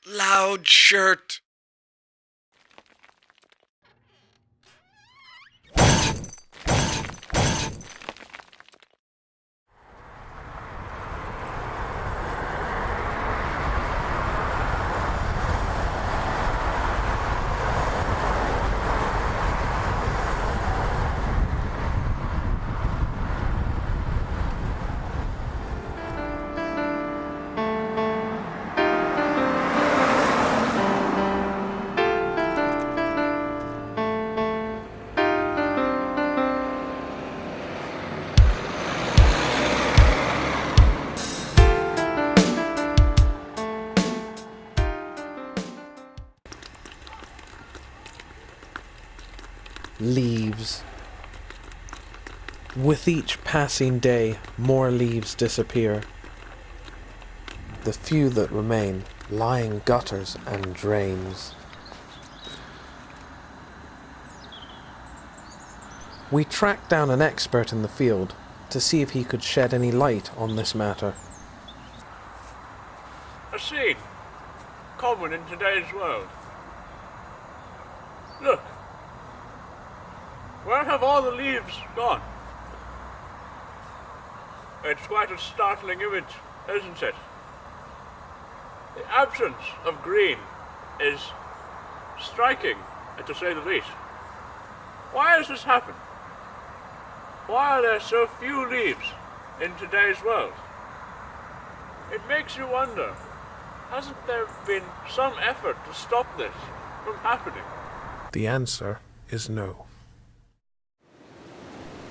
loud shirt. Leaves. With each passing day, more leaves disappear. The few that remain lie in gutters and drains. We tracked down an expert in the field to see if he could shed any light on this matter. A scene common in today's world. Look, where have all the leaves gone? It's quite a startling image, isn't it? The absence of green is striking, to say the least. Why has this happened? Why are there so few leaves in today's world? It makes you wonder, hasn't there been some effort to stop this from happening? The answer is no.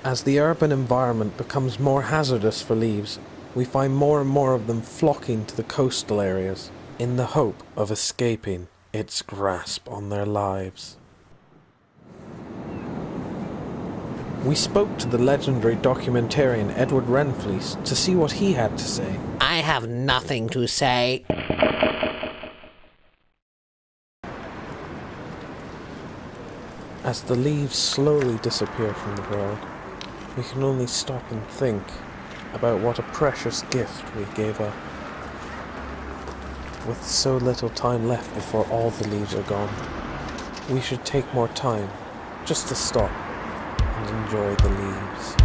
As the urban environment becomes more hazardous for leaves, we find more and more of them flocking to the coastal areas in the hope of escaping its grasp on their lives. We spoke to the legendary documentarian Edward Renfleece to see what he had to say. I have nothing to say. As the leaves slowly disappear from the world, we can only stop and think about what a precious gift we gave up. With so little time left before all the leaves are gone, we should take more time just to stop and enjoy the leaves.